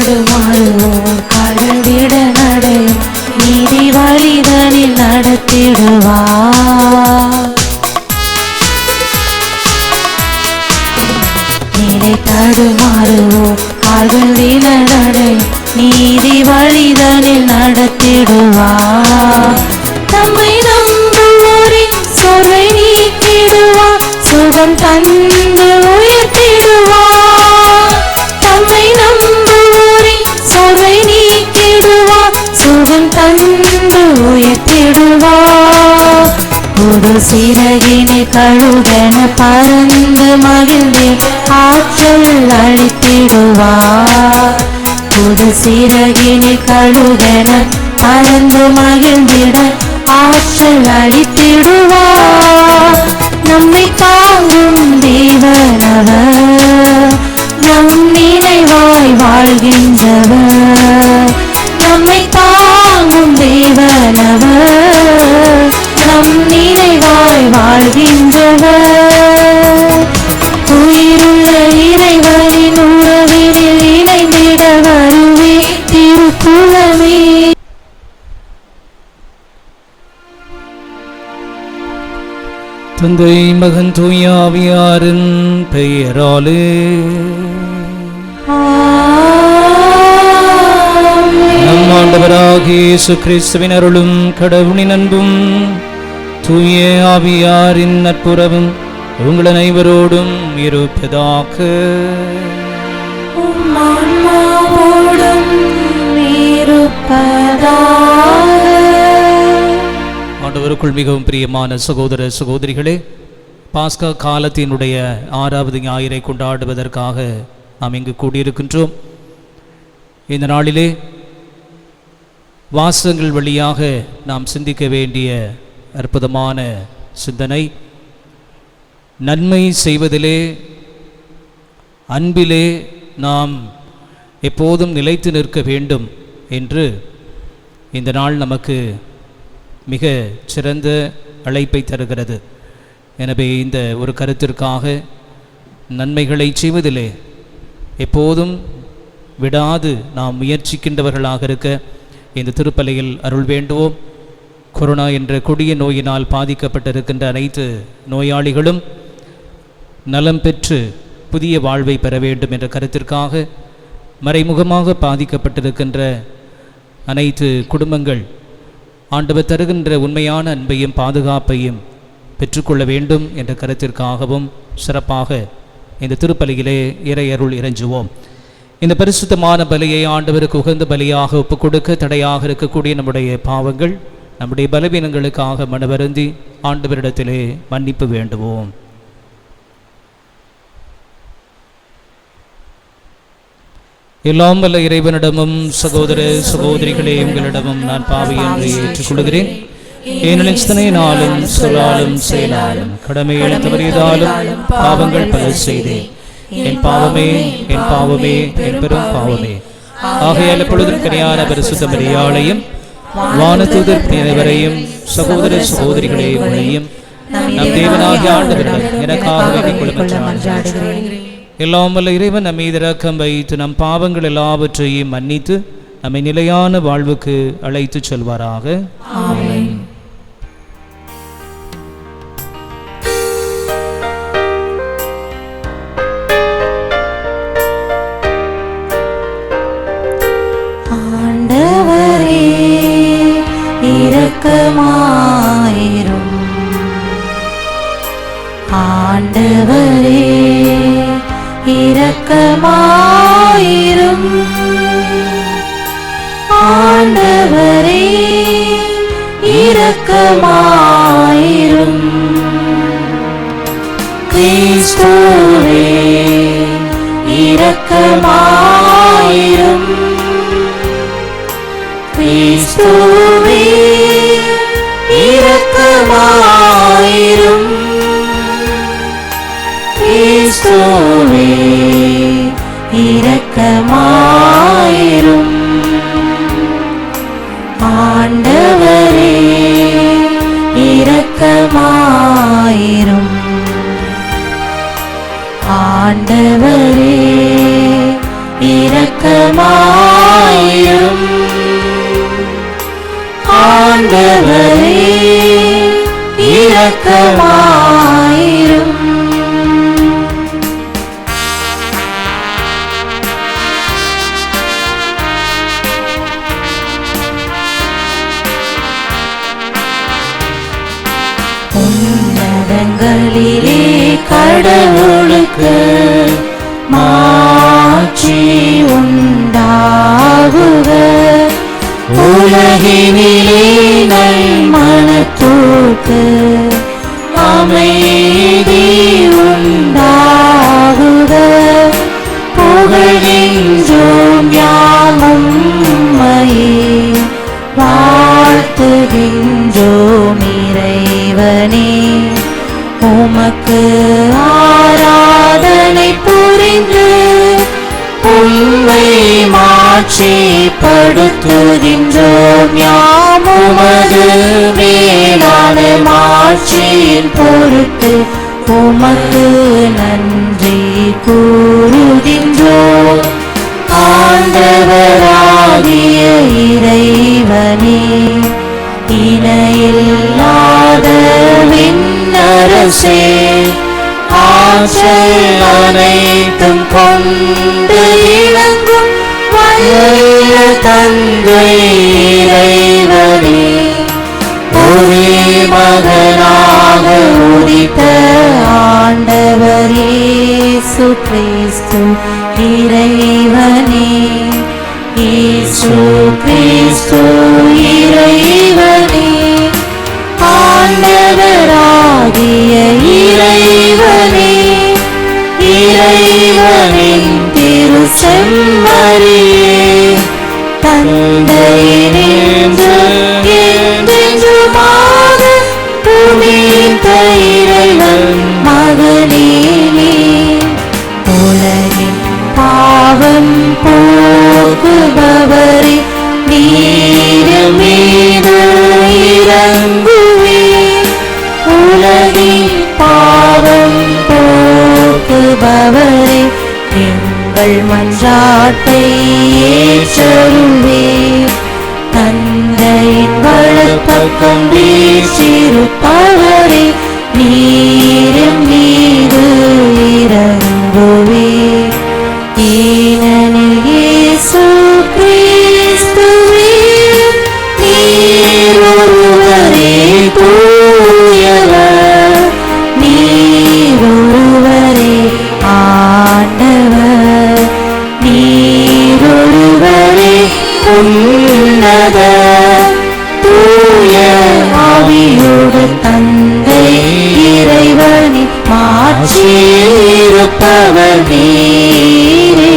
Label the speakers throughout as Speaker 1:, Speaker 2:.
Speaker 1: தடுமாறுவோர் கால்கள் விட நடையும் நீதி வழிதனில் நடத்திடுவார். நிலை தடுமாறுவோர் கால்கள் விட நடையும் நீதி வழிதனில் நடத்திடுவார். தம்மை நம்புவோரின் சோர்வை நீக்கிடுவார், சுகம் தந்து உயர்த்திடுவார். தம்மை நம்புவோரின் சோர்வை நீக்கிடுவார், சுகம் தந்து உயர்த்திடுவார். புது சிறகினை கழுகென பறந்து மகிழ்ந்தே ஆற்றல் அளித்திடுவார். புது சிறகினை கழுகென பறந்து மகிழ்ந்திட ஆற்றல் அளித்திடுவார். நம்மை தாங்கும் தேவனவர், நம் நினைவாய் வாழ்கின்றவர். நம்மை தாங்கும் தேவனவர், நம் நினைவாய் வாழ்கின்றவர். உயிருள்ள இறைவனின் உறவினில் இணைந்திட வருவே திருக்குலமே.
Speaker 2: தந்தை மகன் தூய ஆவியாரின் பெயராலே நம் ஆண்டவராகிய இயேசு கிறிஸ்துவின் அருளும் கடவுளின் அன்பும் தூய ஆவியாரின் நட்புறவும் உங்கள் அனைவரோடும் இருப்பதாக. ஆண்டவருக்குள் மிகவும் பிரியமான சகோதர சகோதரிகளே, பாஸ்கா காலத்தினுடைய 6வது ஞாயிறை கொண்டாடுவதற்காக நாம் இங்கு கூடியிருக்கின்றோம். இந்த நாளிலே வாசகங்கள் வழியாக நாம் சிந்திக்க வேண்டிய அற்புதமான சிந்தனை, நன்மை செய்வதிலே அன்பிலே நாம் எப்போதும் நிலைத்து நிற்க வேண்டும் என்று இந்த நாள் நமக்கு மிக சிறந்த அழைப்பை தருகிறது. எனவே இந்த ஒரு கருத்திற்காக நன்மைகளை செய்வதிலே எப்போதும் விடாது நாம் முயற்சிக்கின்றவர்களாக இருக்க இந்த திருப்பலியில் அருள் வேண்டுவோம். கொரோனா என்ற கொடிய நோயினால் பாதிக்கப்பட்டிருக்கின்ற அனைத்து நோயாளிகளும் நலம் பெற்று புதிய வாழ்வை பெற வேண்டும் என்ற கருத்திற்காக மறைமுகமாக பாதிக்கப்பட்டிருக்கின்ற அனைத்து குடும்பங்கள் ஆண்டவர் தருகின்ற உண்மையான அன்பையும் பாதுகாப்பையும் பெற்றுக்கொள்ள வேண்டும் என்ற கருத்திற்காகவும் சிறப்பாக இந்த திருப்பலியிலே இறையருள் இறைஞ்சுவோம். இந்த பரிசுத்தமான பலியை ஆண்டவருக்கு உகந்த பலியாக ஒப்புக் கொடுக்க தடையாக இருக்கக்கூடிய நம்முடைய பாவங்கள், நம்முடைய பலவீனங்களுக்காக மனவருந்தி ஆண்டவரிடத்திலே மன்னிப்பு வேண்டுவோம். எல்லாம் வல்ல இறைவனிடமும் சகோதர சகோதரிகளே உங்களிடமும் நான் பாவி என்று ஏற்றுக்கொள்கிறேன். ஏனெனில் சிந்தனையினாலும் சொல்லாலும் செயலாலும் கடமையை தவறியதாலும் பாவங்கள் பல செய்தேன். என் பாவமே என் பாவமே என் பெரும் பாவமே. ஆகையால் எப்பொழுதும் கனியான பரிசுத்த மரியாளையும் வானதூதர் அனைவரையும் சகோதர சகோதரிகளையும் நம் தேவனாகிய ஆண்டவரிடம் எனக்காக வேண்டிக் கொள்ளுங்கள். எல்லாம் வல்ல இறைவன் நம் மீது இரக்கம் வைத்து நம் பாவங்கள் எல்லாவற்றையும் மன்னித்து நம்மை நிலையான வாழ்வுக்கு அழைத்து செல்வாராக. ஆமென்.
Speaker 1: ஆண்டவரே இரக்கமாயிரும். ஆண்டவரே இரக்கமாயிரும். ஆண்டவரே இரக்கமாயிரும். கிறிஸ்துவே இரக்கமாயிரும். கிறிஸ்துவே இரக்கமாயிரும். கிறிஸ்துவே இரக்கமாயிரும். ஆண்டவரே இரக்கமாயிரும். ஆண்டவரே இரக்கமாயிரும். இரக்கமாயிரும். ஆண்டவரே இரக்கமாயிரும். உன்னதங்களிலே கடவுளுக்கு மாட்சி உண்டாகுக. உலகினிலே நல்மனத்தோர்க்கு அமைதி உண்டாகுக. புகழ்கின்றோம் யாம் உம்மையே, வாழ்த்துகின்றோம் இறைவனே. உமக்கு ஆராதனை புரிந்து உம்மை மாட்சிப்படுத்துகின்றோம் யாம். உமது மேலான மாட்சியின் பொருட்டு உமக்கு நன்றி கூறுகின்றோம். ஆண்டவராகிய இறைவனே, இணையில்லாத விண்ணரசே, ஆற்றல் அனைத்தும் கொண்டு இணங்கும் வல்ல தந்தை இறைவனே, ஒரே மகனாக உதித்த ஆண்டவர் இயேசு கிறிஸ்து இறைவனே. இயேசு கிறிஸ்து இறைவனே, ஆண்டவராகிய இறைவனே. இறைவனின் திரு செம்மறியே, தந்தையினின்று என்றென்றுமாக புனித இறைவன் மகனே, உலகின் பாவம் போக்குபவரே, நீர் மீது இறங்குவே. உலகின் பாவம் போக்குபவரே, எங்கள் மன்றாட்டை ஏற்றருள்வே. தந்தையின் வலப்பக்கம் வீற்றிருப்பவரே, நீர் மீது இறங்குவே. ஏனெனில் இயேசு கிறிஸ்துவே, நீர் ஒருவரே தூயவர், நீர் ஒருவரே ஆண்டவர், நீர் ஒருவரே உன்னத தூய ஆவியோடு தந்தை இறைவனின் மாட்சியில் இருப்பவர் நீரே.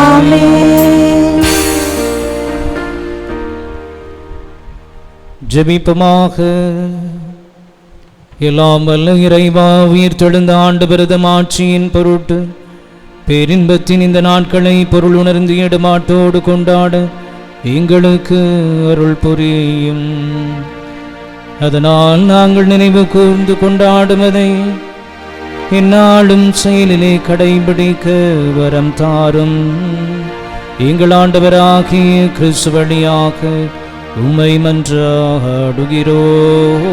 Speaker 1: ஆமென்.
Speaker 2: ஜெபிப்பமாக. எல்லாம் வல்ல இறைவா, உயிர் தெழுந்த ஆண்டு பிரதம் ஆட்சியின் பொருட்டு பேரின்பத்தின் இந்த நாட்களை பொருள் உணர்ந்து இடமாட்டோடு கொண்டாட எங்களுக்கு அருள் புரியும். அதனால் நாங்கள் நினைவு கூர்ந்து கொண்டாடுவதை எந்நாளும் செயலிலே கடைபிடிக்க வரம் தாரும். எங்கள் ஆண்டவராகிய கிறிஸ்து வழியாக உம்மை மன்றாடுகிறோம்.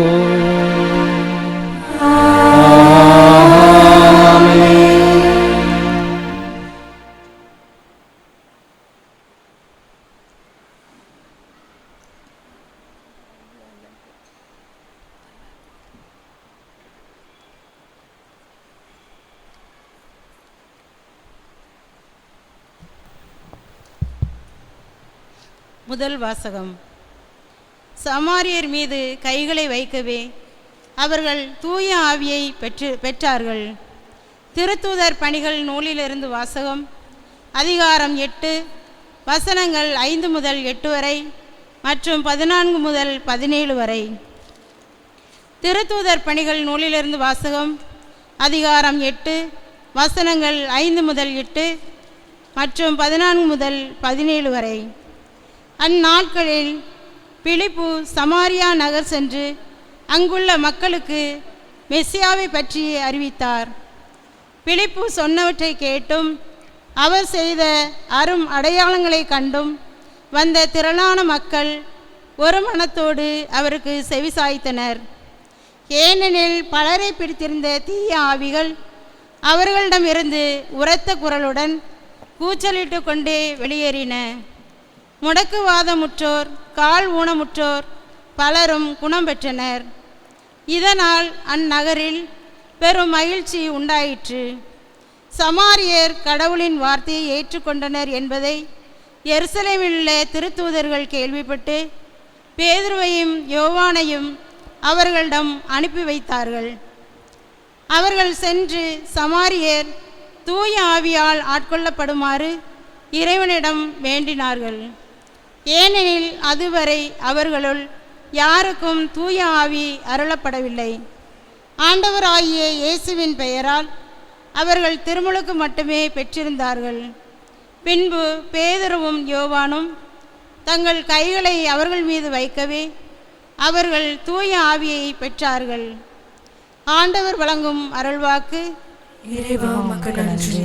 Speaker 3: முதல் வாசகம். சமாரியர் மீது கைகளை வைக்கவே அவர்கள் தூய ஆவியை பெற்றார்கள். திருத்தூதர் பணிகள் நூலிலிருந்து வாசகம். அதிகாரம் 8, வசனங்கள் 5 முதல் 8 வரை மற்றும் 14 முதல் 17 வரை. திருத்தூதர் பணிகள் நூலிலிருந்து வாசகம். அதிகாரம் 8, வசனங்கள் 5 முதல் 8 மற்றும் 14 முதல் 17 வரை. அந்நாட்களில் பிலிப்பு சமாரியா நகர் சென்று அங்குள்ள மக்களுக்கு மெசியாவை பற்றி அறிவித்தார். பிலிப்பு சொன்னவற்றை கேட்டும் அவர் செய்த அரும் அடையாளங்களை கண்டும் வந்த திரளான மக்கள் ஒரு மனத்தோடு அவருக்கு செவிசாய்த்தனர். ஏனெனில் பலரை பிடித்திருந்த தீய ஆவிகள் அவர்களிடமிருந்து உரத்த குரலுடன் கூச்சலிட்டு கொண்டே வெளியேறின. முடக்குவாதமுற்றோர், கால் ஊனமுற்றோர் பலரும் குணம் பெற்றனர். இதனால் அந்நகரில் பெரும் மகிழ்ச்சி உண்டாயிற்று. சமாரியர் கடவுளின் வார்த்தையை ஏற்றுக்கொண்டனர் என்பதை எருசலேமில் உள்ள திருத்தூதர்கள் கேள்விப்பட்டு பேதுருவையும் யோவானையும் அவர்களிடம் அனுப்பி வைத்தார்கள். அவர்கள் சென்று சமாரியர் தூய ஆவியால் ஆட்கொள்ளப்படுமாறு இறைவனிடம் வேண்டினார்கள். ஏனெனில் அதுவரை அவர்களுள் யாருக்கும் தூய ஆவி அருளப்படவில்லை. ஆண்டவராகிய இயேசுவின் பெயரால் அவர்கள் திருமுழுக்கு மட்டுமே பெற்றிருந்தார்கள். பின்பு பேதுருவும் யோவானும் தங்கள் கைகளை அவர்கள் மீது வைக்கவே அவர்கள் தூய ஆவியை பெற்றார்கள். ஆண்டவர் வழங்கும் அருள்வாக்கு.
Speaker 1: இறைவா உமக்கு நன்றி.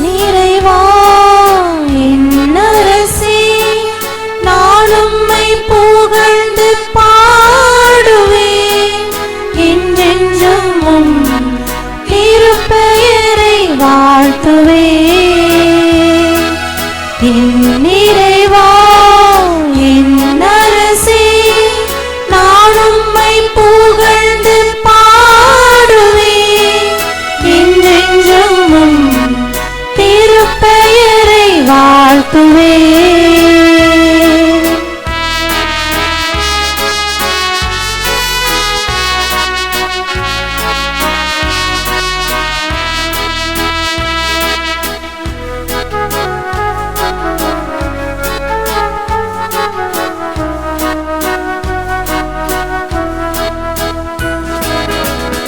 Speaker 1: நிறைவா என் அரசே, நான் உம்மை புகழ்ந்து பாடுவேன். என்றென்றும் உம் திருப்பெயரை வாழ்த்துவேன். என் நிறைவா என் அரசே, நான் உம்மை புகழ்ந்து பாடுவேன். என்றென்றும் உம் திருப்பெயரை வாழ்த்துவேன்.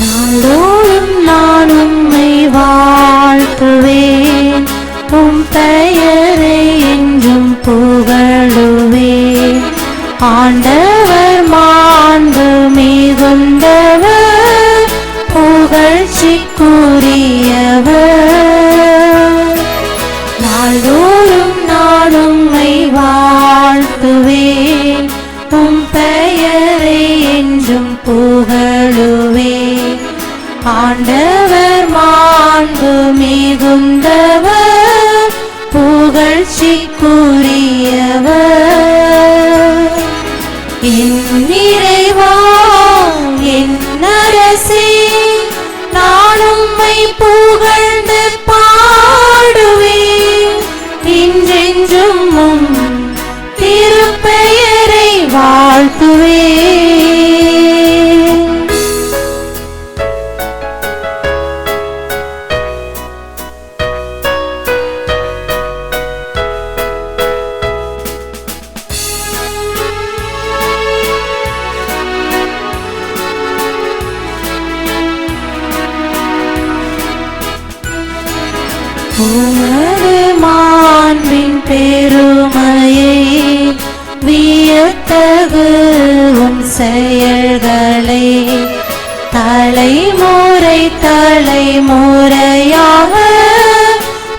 Speaker 1: நாளோறும் நான் உம்மை வாழ்த்துவேன். உம் பெயரை என்றும் புகழுவேன். ஆண்டவர் மாண்பு மிகுந்தவர், புகழ்ச்சிக்குரியவர். நாள்தோறும் நான் உம்மை வாழ்த்துவேன். உம் பெயரை என்றும் புகழுவேன். ஆண்டவர் மாண்பு மிகுந்தவர், புகழ்ச்சிக்குரியவர். என் நிறைவா என் அரசே, நான் உம்மை புகழ்ந்து பாடுவேன். என்றென்றும் உம் திருப்பெயரை வாழ்த்துவேன். உமது மாண்பின் பெருமையை வியத்தகு உம் செயல்களை தலைமுறை தலைமுறையாக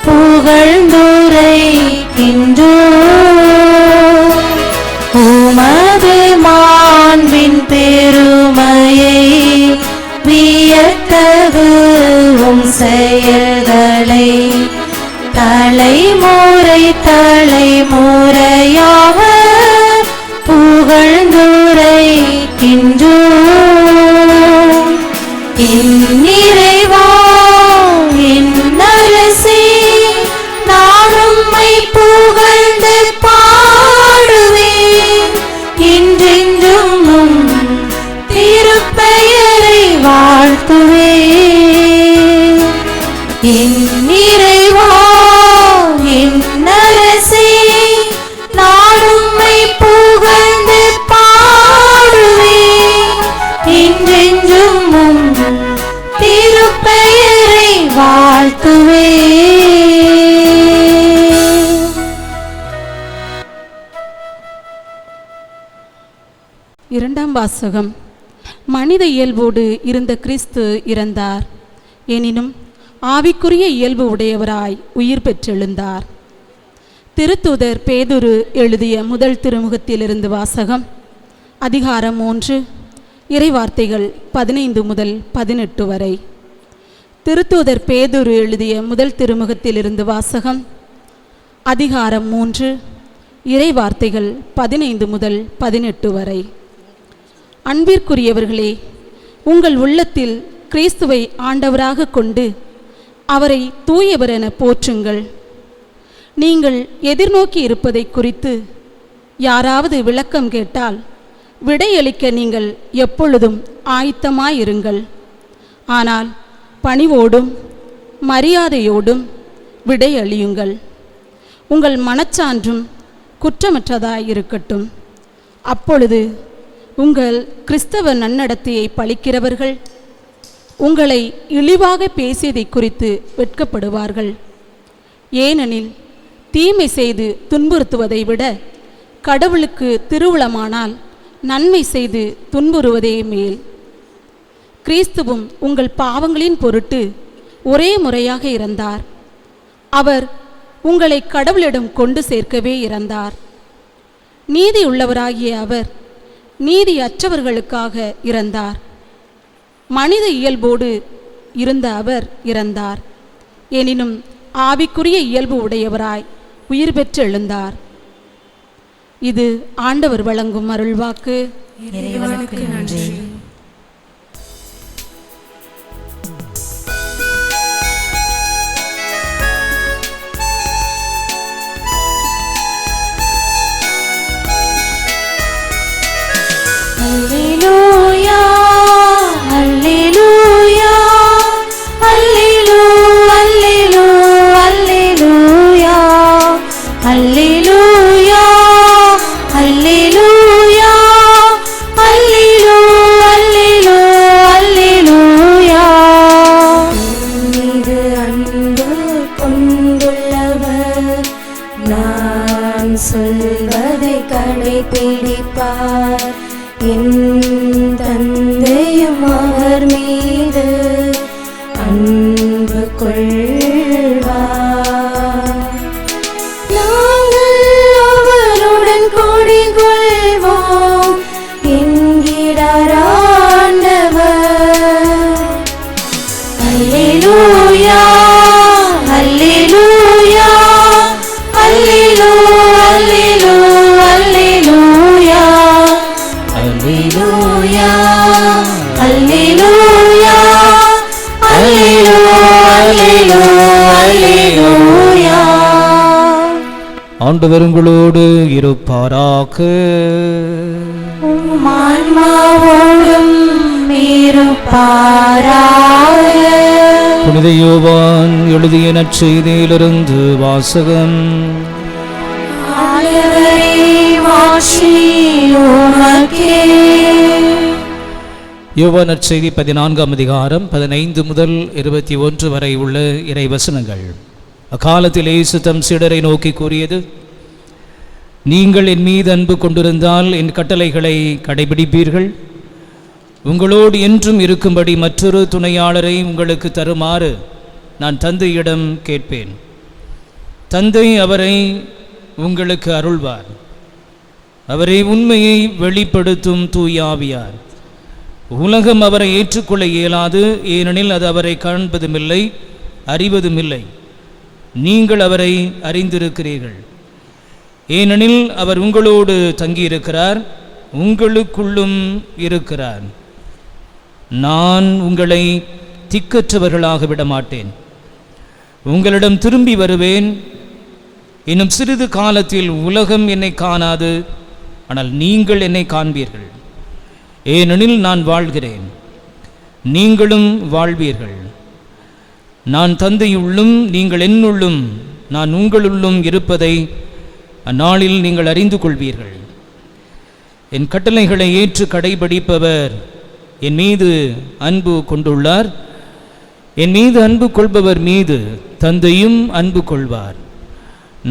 Speaker 1: புகழ்ந்துரைக்கின்றோம். உமது மாண்பின் பெருமையை வியத்தகு உம் செயல்களை தலைமுறை தலைமுறையாக புகழ்ந்துரைக்கின்றோம். என் நிறைவா என் அரசே, நான் உம்மை புகழ்ந்து பாடுவேன். என்றென்றும் உம் திருப்பெயரை வாழ்த்துவேன். என் நிறைவா என் அரசே, நான் உம்மை
Speaker 4: இரண்டாம் வாசகம். மனித இயல்போடு இருந்த கிறிஸ்து இறந்தார், எனினும் ஆவிக்குரிய இயல்பு உடையவராய் உயிர் பெற்றெழுந்தார். திருத்தூதர் பேதுரு எழுதிய முதல் திருமுகத்திலிருந்து வாசகம். அதிகாரம் 3, இறைவார்த்தைகள் 15 முதல் 18 வரை. திருத்தூதர் பேதுரு எழுதிய முதல் திருமுகத்திலிருந்து வாசகம். அதிகாரம் 3, இறைவார்த்தைகள் 15 முதல் 18 வரை. அன்பிற்குரியவர்களே, உங்கள் உள்ளத்தில் கிறிஸ்துவை ஆண்டவராக கொண்டு அவரை தூயவர் என போற்றுங்கள். நீங்கள் எதிர்நோக்கி இருப்பதை குறித்து யாராவது விளக்கம் கேட்டால் விடையளிக்க நீங்கள் எப்பொழுதும் ஆயத்தமாயிருங்கள். ஆனால் பணிவோடும் மரியாதையோடும் விடையளியுங்கள். உங்கள் மனச்சான்றும் குற்றமற்றதாயிருக்கட்டும். அப்பொழுது உங்கள் கிறிஸ்தவ நன்னடத்தையை பழிக்கிறவர்கள் உங்களை இழிவாக பேசியதை குறித்து வெட்கப்படுவார்கள். ஏனெனில் தீமை செய்து துன்புறுத்துவதை விட கடவுளுக்கு திருவுளமானால் நன்மை செய்து துன்புறுவதே மேல். கிறிஸ்துவும் உங்கள் பாவங்களின் பொருட்டு ஒரே முறையாக இறந்தார். அவர் உங்களை கடவுளிடம் கொண்டு சேர்க்கவே இறந்தார். நீதியுள்ளவராகிய அவர் நீதியற்றவர்களுக்காக இறந்தார். மனித இயல்போடு இருந்த அவர் இறந்தார், எனினும் ஆவிக்குரிய இயல்பு உடையவராய் உயிர் பெற்று எழுந்தார். இது ஆண்டவர் வழங்கும் அருள்வாக்கு.
Speaker 1: இறைவனுக்கு நன்றி.
Speaker 5: சொல்வதை கடைபிடிப்பார். என் தந்தையும் அவர் மீது அன்பு கொள்வார். நாங்கள் அவருடன் குடிகொள்வோம் என்கிறார் ஆண்டவர். அல்லேலூயா, அல்லேலூயா, அல்லேலூயா, அல்லேலூயா, அல்லேலூயா, அல்லேலூயா, அல்லேலூயா.
Speaker 2: ஆண்டவர் உங்களோடு இருப்பாராக.
Speaker 5: உம் ஆன்மாவோடும் இருப்பாராக.
Speaker 2: புனித யோவான் எழுதிய நற்செய்தியிலிருந்து வாசகம். யோவான் நற்செய்தி 14ஆம் அதிகாரம் 15 முதல் 21 வரை உள்ள இறைவசனங்கள். அக்காலத்தில் இயேசு தம் சீடரை நோக்கி கூறியது: நீங்கள் என் மீது அன்பு கொண்டிருந்தால் என் கட்டளைகளை கடைபிடிப்பீர்கள். உங்களோடு என்றும் இருக்கும்படி மற்றொரு துணையாளரை உங்களுக்கு தருமாறு நான் தந்தையிடம் கேட்பேன். தந்தை அவரை உங்களுக்கு அருள்வார். அவரே உண்மையை வெளிப்படுத்தும் தூய ஆவியார். உலகம் அவரை ஏற்றுக்கொள்ள இயலாது, ஏனெனில் அது அவரை காண்பதுமில்லை, அறிவதுமில்லை. நீங்கள் அவரை அறிந்திருக்கிறீர்கள், ஏனெனில் அவர் உங்களோடு தங்கியிருக்கிறார், உங்களுக்குள்ளும் இருக்கிறார். நான் உங்களை திக்கற்றவர்களாக விட மாட்டேன். உங்களிடம் திரும்பி வருவேன். இன்னும் சிறிது காலத்தில் உலகம் என்னை காணாது, ஆனால் நீங்கள் என்னை காண்பீர்கள். ஏனெனில் நான் வாழ்கிறேன், நீங்களும் வாழ்வீர்கள். நான் தந்தையுள்ளும் நீங்கள் என்னுள்ளும் நான் உங்களுள்ளும் இருப்பதை அந்நாளில் நீங்கள் அறிந்து கொள்வீர்கள். என் கட்டளைகளை ஏற்று கடைபிடிப்பவர் என் மீது அன்பு கொண்டுள்ளார். என் மீது அன்பு கொள்பவர் மீது தந்தையும் அன்பு கொள்வார்.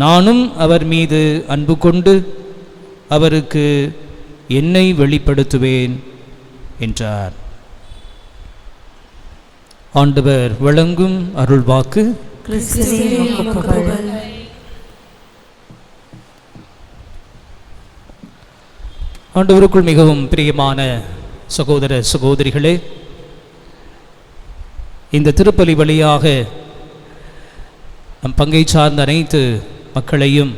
Speaker 2: நானும் அவர் மீது அன்பு கொண்டு அவருக்கு என்னை வெளிப்படுத்துவேன் என்றார். ஆண்டவர் வழங்கும் அருள்வாக்கு.
Speaker 5: கிறிஸ்துவே உமக்கு புகழ்.
Speaker 2: ஆண்டவருக்குள் மிகவும் பிரியமான சகோதர சகோதரிகளே, இந்த திருப்பலி வழியாக நம் பங்கை சார்ந்த அனைத்து மக்களையும்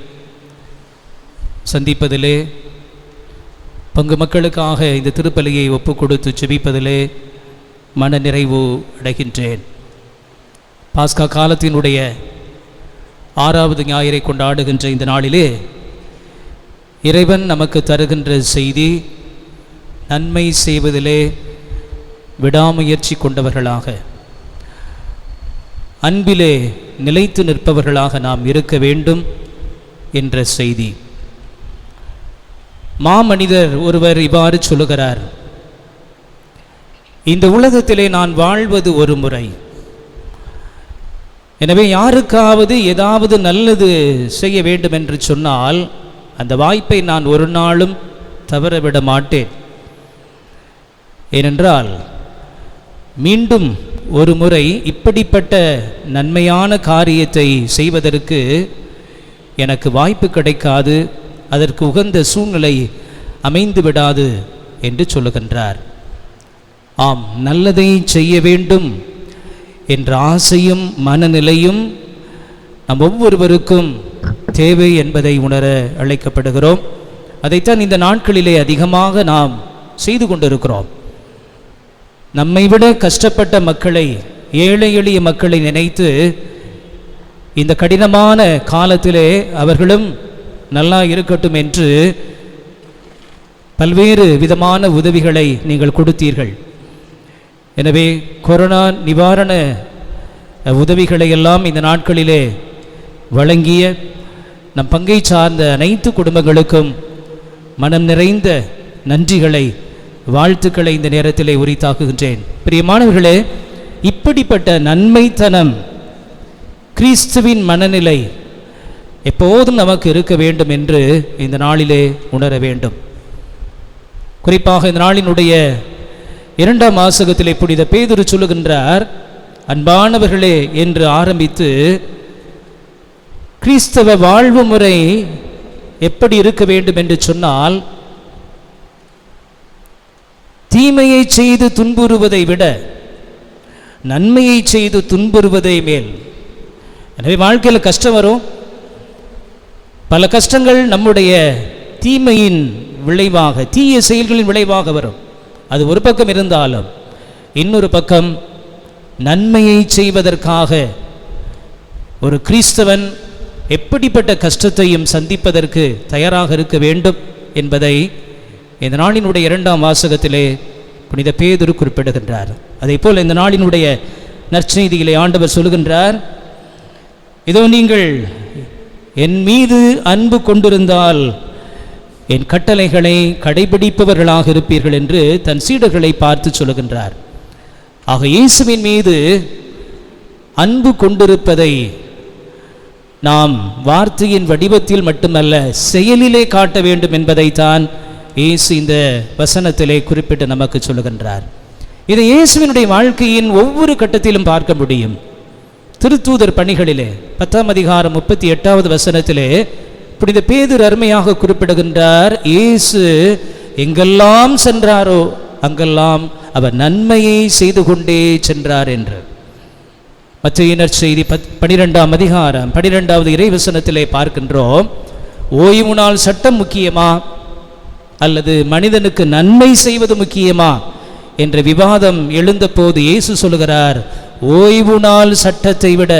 Speaker 2: சந்திப்பதிலே, பங்கு மக்களுக்காக இந்த திருப்பலியை ஒப்பு கொடுத்து ஜெபிப்பதிலே மன நிறைவு அடைகின்றேன். பாஸ்கா காலத்தினுடைய 6வது ஞாயிறை கொண்டாடுகின்ற இந்த நாளிலே இறைவன் நமக்கு தருகின்ற செய்தி, நன்மை செய்வதிலே விடாமுயற்சி கொண்டவர்களாக, அன்பிலே நிலைத்து நிற்பவர்களாக நாம் இருக்க வேண்டும் என்ற செய்தி. மாமனிதர் ஒருவர் இவ்வாறு சொல்லுகிறார்: இந்த உலகத்திலே நான் வாழ்வது ஒரு முறை, எனவே யாருக்காவது ஏதாவது நல்லது செய்ய வேண்டும் என்று சொன்னால் அந்த வாய்ப்பை நான் ஒரு நாளும் தவறவிட மாட்டேன். ஏனென்றால் மீண்டும் ஒரு முறை இப்படிப்பட்ட நன்மையான காரியத்தை செய்வதற்கு எனக்கு வாய்ப்பு கிடைக்காது, அதற்கு உகந்த சூழ்நிலை அமைந்து விடாது என்று சொல்லுகின்றார். ஆம், நல்லதை செய்ய வேண்டும் என்ற ஆசையும் மனநிலையும் நம் ஒவ்வொருவருக்கும் தேவை என்பதை உணர அழைக்கப்படுகிறோம். அதைத்தான் இந்த நாட்களிலே அதிகமாக நாம் செய்து கொண்டிருக்கிறோம். நம்மை விட கஷ்டப்பட்ட மக்களை, ஏழை எளிய மக்களை நினைத்து இந்த கடினமான காலத்திலே அவர்களும் நல்லா இருக்கட்டும் என்று பல்வேறு விதமான உதவிகளை நீங்கள் கொடுத்தீர்கள். எனவே கொரோனா நிவாரண உதவிகளை எல்லாம் இந்த நாட்களிலே வழங்கிய நம் பங்கை சார்ந்த அனைத்து குடும்பங்களுக்கும் மனம் நிறைந்த நன்றிகளை, வாழ்த்துக்களை இந்த நேரத்திலே உரித்தாக்குகின்றேன். பிரியமானவர்களே, இப்படிப்பட்ட நன்மைத்தனம், கிறிஸ்துவின் மனநிலை எப்போதும் நமக்கு இருக்க வேண்டும் என்று இந்த நாளிலே உணர வேண்டும். குறிப்பாக இந்த நாளினுடைய 2ஆம் வாசகத்திலே புனித பேதுரு சொல்லுகின்றார்: அன்பானவர்களே என்று ஆரம்பித்து கிறிஸ்தவ வாழ்வு முறை எப்படி இருக்க வேண்டும் என்று சொன்னால், தீமையை செய்து துன்புறுவதை விட நன்மையை செய்து துன்புறுவதை மேல். எனவே வாழ்க்கையில் கஷ்டம் வரும், பல கஷ்டங்கள் நம்முடைய தீமையின் விளைவாக, தீய செயல்களின் விளைவாக வரும். அது ஒரு பக்கம் இருந்தாலும் இன்னொரு பக்கம் நன்மையை செய்வதற்காக ஒரு கிறிஸ்தவன் எப்படிப்பட்ட கஷ்டத்தையும் சந்திப்பதற்கு தயாராக இருக்க வேண்டும் என்பதை இந்த நாளினுடைய 2ஆம் வாசகத்திலே புனித பேதுரு குறிப்பிடுகின்றார். அதே போல் இந்த நாளினுடைய நற்செய்தியிலே ஆண்டவர் சொல்லுகின்றார்: இதோ நீங்கள் என் மீது அன்பு கொண்டிருந்தால் என் கட்டளைகளை கடைபிடிப்பவர்களாக இருப்பீர்கள் என்று தன் சீடர்களை பார்த்து சொல்லுகின்றார். ஆக இயேசுவின் மீது அன்பு கொண்டிருப்பதை நாம் வார்த்தையின் வடிவத்தில் மட்டுமல்ல, செயலிலே காட்ட வேண்டும் என்பதைத்தான் இயேசு இந்த வசனத்திலே குறிப்பிட்டு நமக்கு சொல்லுகின்றார். இதை இயேசுவினுடைய வாழ்க்கையின் ஒவ்வொரு கட்டத்திலும் பார்க்க முடியும். திருத்தூதர் பணிகளிலே 10ஆம் அதிகாரம் 38வது வசனத்திலே புனித பேதுரு அருமையாக குறிப்பிடுகின்றார்: இயேசு எங்கெல்லாம் சென்றாரோ அங்கெல்லாம் அவர் நன்மையை செய்து கொண்டே சென்றார் என்று. மத்தேயு நற்செய்தி 12ஆம் அதிகாரம் 12வது இறைவசனத்திலே பார்க்கின்றோம். ஓய்வு நாள் சட்டம் முக்கியமா அல்லது மனிதனுக்கு நன்மை செய்வது முக்கியமா என்ற விவாதம் எழுந்தபோது இயேசு சொல்லுகிறார்: ஓய்வு நாள் சட்டத்தை விட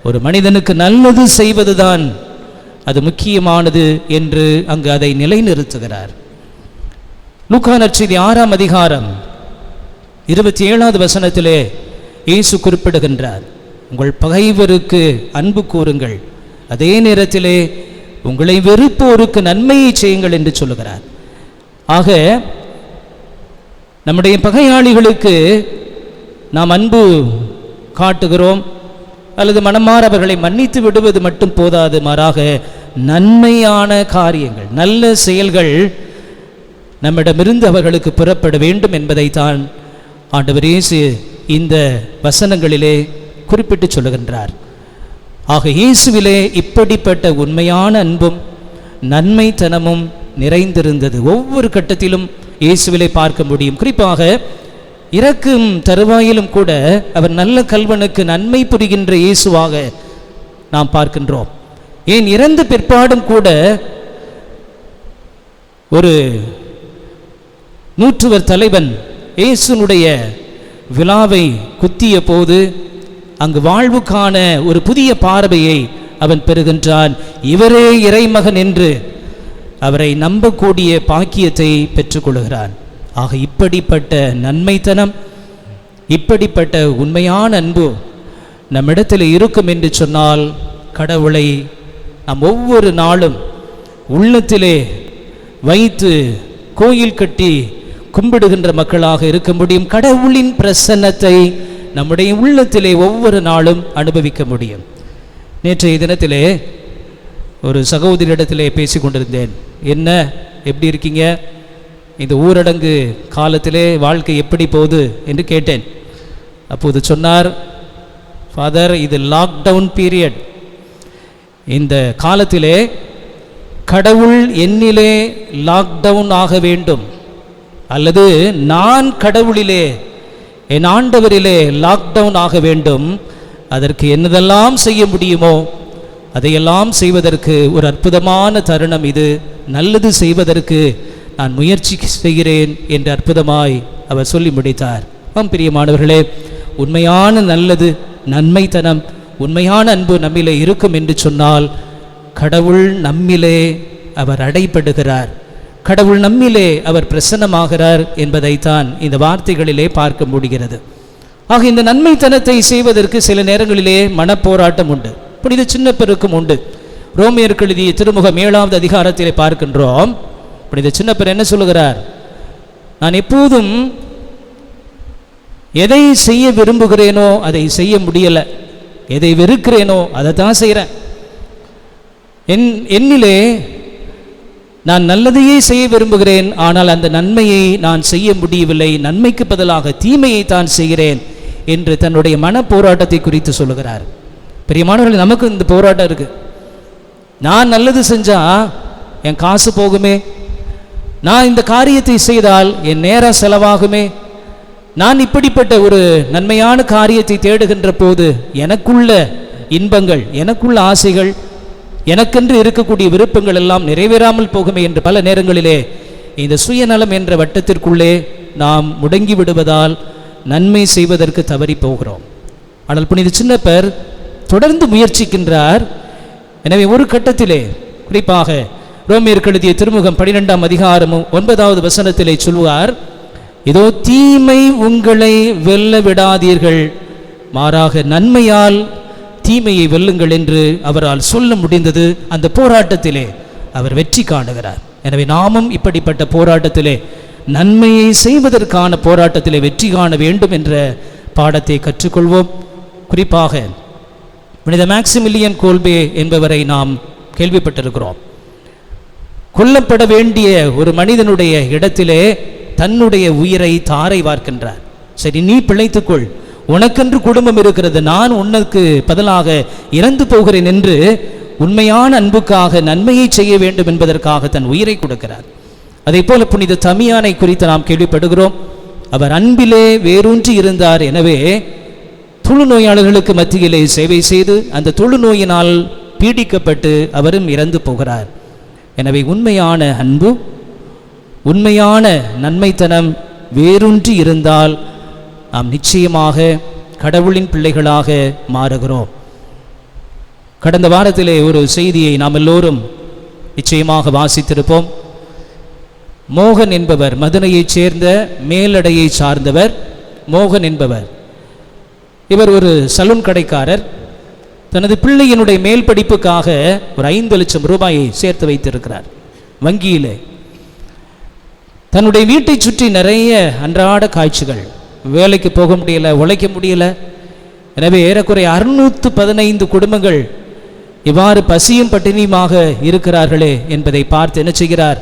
Speaker 2: ஒரு மனிதனுக்கு நல்லது செய்வதுதான் அது முக்கியமானது என்று அங்கு அதை நிலைநிறுத்துகிறார். லூக்கா நற்செய்தி 6ஆம் அதிகாரம் 27வது வசனத்திலே இயேசு குறிப்பிடுகின்றார்: உங்கள் பகைவருக்கு அன்பு கூறுங்கள், அதே நேரத்திலே உங்களை வெறுப்போருக்கு நன்மையை செய்யுங்கள் என்று சொல்லுகிறார். ஆக நம்முடைய பகையாளிகளுக்கு நாம் அன்பு காட்டுகிறோம் அல்லது மனமாற அவர்களை மன்னித்து விடுவது மட்டும் போதாது, மாறாக நன்மையான காரியங்கள், நல்ல செயல்கள் நம்மிடமிருந்து அவர்களுக்கு புறப்பட வேண்டும் என்பதைத்தான் ஆண்டவர் இயேசு இந்த வசனங்களிலே குறிப்பிட்டு சொல்லுகின்றார். ஆக இயேசுவிலே இப்படிப்பட்ட உண்மையான அன்பும் நன்மைத்தனமும் நிறைந்திருந்தது. ஒவ்வொரு கட்டத்திலும் இயேசுவிலே பார்க்க முடியும். குறிப்பாக இறக்கும் தருவாயிலும் கூட அவர் நல்ல கல்வனுக்கு நன்மை புரிகின்ற இயேசுவாக நாம் பார்க்கின்றோம். ஏன் இறந்த பிற்பாடும் கூட ஒரு நூற்றுவர் தலைவன் இயேசுனுடைய விழாவை குத்திய போது அங்கு வாழ்வுக்கான ஒரு புதிய பார்வையை அவன் பெறுகின்றான். இவரே இறைமகன் என்று அவரை நம்பக்கூடிய பாக்கியத்தை பெற்றுக்கொள்கிறான். ஆக இப்படிப்பட்ட நன்மைத்தனம், இப்படிப்பட்ட உண்மையான அன்பு நம்மிடத்தில் இருக்கும் என்று சொன்னால் கடவுளை நாம் ஒவ்வொரு நாளும் உள்ளத்திலே வைத்து கோயில் கட்டி கும்பிடுகின்ற மக்களாக இருக்க முடியும். கடவுளின் பிரசன்னத்தை நம்முடைய உள்ளத்திலே ஒவ்வொரு நாளும் அனுபவிக்க முடியும். நேற்றைய தினத்திலே ஒரு சகோதரியிடத்திலே பேசி கொண்டிருந்தேன். என்ன, எப்படி இருக்கீங்க, இந்த ஊரடங்கு காலத்திலே வாழ்க்கை எப்படி போகுது என்று கேட்டேன். அப்போது சொன்னார், ஃபாதர், இது லாக்டவுன் பீரியட். இந்த காலத்திலே கடவுள் என்னிலே லாக்டவுன் ஆக வேண்டும், அல்லது நான் கடவுளிலே என் ஆண்டவரிலே லாக்டவுன் ஆக வேண்டும். அதற்கு என்னதெல்லாம் செய்ய முடியுமோ அதையெல்லாம் செய்வதற்கு ஒரு அற்புதமான தருணம் இது. நல்லது செய்வதற்கு நான் முயற்சி செய்கிறேன் என்று அற்புதமாய் அவர் சொல்லி முடித்தார். பிரியமானவர்களே, உண்மையான நல்லது, நன்மைத்தனம், உண்மையான அன்பு நம்மிலே இருக்கும் என்று சொன்னால் கடவுள் நம்மிலே அவர் அடைபடுகிறார், கடவுள் நம்மிலே அவர் பிரசன்னமாகிறார் என்பதைத்தான் இந்த வார்த்தைகளிலே பார்க்க முடிகிறது. ஆக இந்த நன்மைத்தனத்தை செய்வதற்கு சில நேரங்களிலே மனப்போராட்டம் உண்டு, புனித சின்னப்பெருக்கும் உண்டு. ரோமியருக்கு எழுதிய திருமுகம் 7வது அதிகாரத்திலே பார்க்கின்றோம். புனித சின்னப்பர் என்ன சொல்லுகிறார்? நான் எப்போதும் எதை செய்ய விரும்புகிறேனோ அதை செய்ய முடியலை, எதை வெறுக்கிறேனோ அதை தான் செய்கிறேன். என்னிலே நான் நல்லதையே செய்ய விரும்புகிறேன், ஆனால் அந்த நன்மையை நான் செய்ய முடியவில்லை, நன்மைக்கு பதிலாக தீமையை தான் செய்கிறேன் என்று தன்னுடைய மன போராட்டத்தை குறித்து சொல்லுகிறார். பெரியமானவர்கள், நமக்கு இந்த போராட்டம் இருக்கு. நான் நல்லது செஞ்சா என் காசு போகுமே, நான் இந்த காரியத்தை செய்தால் என் நேரம் செலவாகுமே, நான் இப்படிப்பட்ட ஒரு நன்மையான காரியத்தை தேடுகின்ற போது எனக்குள்ள இன்பங்கள், எனக்குள்ள ஆசைகள், எனக்கென்று இருக்கக்கூடிய விருப்பங்கள் எல்லாம் நிறைவேறாமல் போகுமே என்று பல நேரங்களிலே இந்த சுயநலம் என்ற வட்டத்திற்குள்ளே நாம் முடங்கி விடுவதால் நன்மை செய்வதற்கு தவறி போகிறோம். ஆனால் புனித சின்னப்பர் தொடர்ந்து முயற்சிக்கின்றார். எனவே ஒரு கட்டத்திலே, குறிப்பாக ரோமியருக்கு எழுதிய திருமுகம் 12ஆம் அதிகாரம் 9வது வசனத்திலே சொல்வார், இதோ தீமை உங்களை வெல்ல விடாதீர்கள், மாறாக நன்மையால் தீமையை வெல்லுங்கள் என்று அவரால் சொல்ல முடிந்தது. அந்த போராட்டத்திலே அவர் வெற்றி காணுகிறார். எனவே நாமும் இப்படிப்பட்ட போராட்டத்திலே, நன்மையை செய்வதற்கான போராட்டத்திலே வெற்றி காண வேண்டும் என்ற பாடத்தை கற்றுக்கொள்வோம். குறிப்பாக புனித மேக்சிமிலியன் கோல்பே என்பவரை நாம் கேள்விப்பட்டிருக்கிறோம். கொல்லப்பட வேண்டிய ஒரு மனிதனுடைய இடத்திலே தன்னுடைய உயிரை தாரை வார்க்கின்றார். சரி, நீ பிழைத்துக்கொள், உனக்கென்று குடும்பம் இருக்கிறது, நான் உனக்கு பதிலாக இறந்து போகிறேன் என்று உண்மையான அன்புக்காக நன்மையை செய்ய வேண்டும் என்பதற்காக தன் உயிரை கொடுக்கிறார். அதே போல புனித தமியானை குறித்து நாம் கேள்விப்படுகிறோம். அவர் அன்பிலே வேரூன்றி இருந்தார். எனவே தொழுநோயாளர்களுக்கு மத்தியிலே சேவை செய்து அந்த தொழுநோயினால் பீடிக்கப்பட்டு அவரும் இறந்து போகிறார். எனவே உண்மையான அன்பு, உண்மையான நன்மைத்தனம் வேரூன்றி இருந்தால் நாம் நிச்சயமாக கடவுளின் பிள்ளைகளாக மாறுகிறோம். கடந்த வாரத்திலே ஒரு செய்தியை நாம் எல்லோரும் நிச்சயமாக வாசித்திருப்போம். மோகன் என்பவர், மதுரையைச் சேர்ந்த மேலடையை சார்ந்தவர் மோகன் என்பவர். இவர் ஒரு சலூன் கடைக்காரர். தனது பிள்ளையினுடைய மேல் படிப்புக்காக ஒரு 5 லட்சம் ரூபாயை சேர்த்து வைத்திருக்கிறார் வங்கியிலே. தன்னுடைய வீட்டை சுற்றி நிறைய அன்றாட காட்சிகள், வேலைக்கு போக முடியல, உழைக்க முடியல. எனவே ஏறக்குறைய 615 குடும்பங்கள் இவ்வாறு பசியும் பட்டினியுமாக இருக்கிறார்களே என்பதை பார்த்து என்ன செய்கிறார்?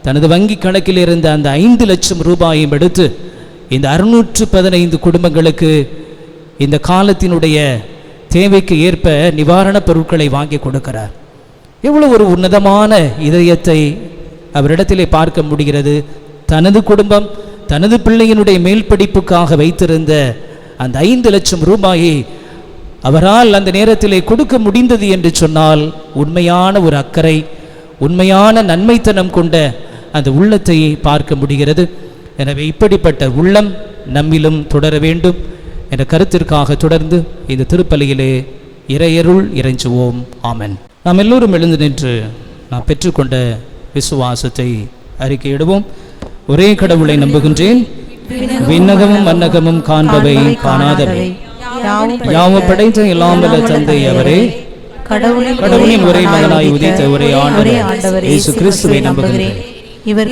Speaker 2: தனது வங்கி கணக்கில் இருந்த அந்த 5 லட்சம் ரூபாயையும் எடுத்து இந்த 615 குடும்பங்களுக்கு இந்த காலத்தினுடைய தேவைக்கு ஏற்ப நிவாரணப் பொருட்களை வாங்கி கொடுக்கிறார். எவ்வளவு ஒரு உன்னதமான இதயத்தை அவரிடத்திலே பார்க்க முடிகிறது. தனது குடும்பம், தனது பிள்ளையினுடைய மேல் படிப்புக்காக வைத்திருந்த அந்த 5 லட்சம் ரூபாயை அவரால் அந்த நேரத்திலே கொடுக்க முடிந்தது என்று சொன்னால் உண்மையான ஒரு அக்கறை, உண்மையான நன்மைத்தனம் கொண்ட அந்த உள்ளத்தை பார்க்க முடிகிறது. எனவே இப்படிப்பட்ட உள்ளம் நம்மிலும் தொடர வேண்டும் என்ற கருத்திற்காக தொடர்ந்து இந்த திருப்பலியிலே இறையருள் இறைஞ்சுவோம். ஆமென். நாம் எல்லோரும் எழுந்து நின்று நாம் பெற்றுக்கொண்ட விசுவாசத்தை அறிக்கையிடுவோம். ஒரே கடவுளை நம்புகின்றேன், விண்ணகமும் மன்னகமும் காண்பவை காணாதவை யாவும் படைத்த எல்லாம் வல்ல தந்தை அவரே, கடவுளின் ஒரே மகனாய் உதித்த ஒரே ஆண்டவர் இயேசு கிறிஸ்துவை நம்புகின்றேன். இவர்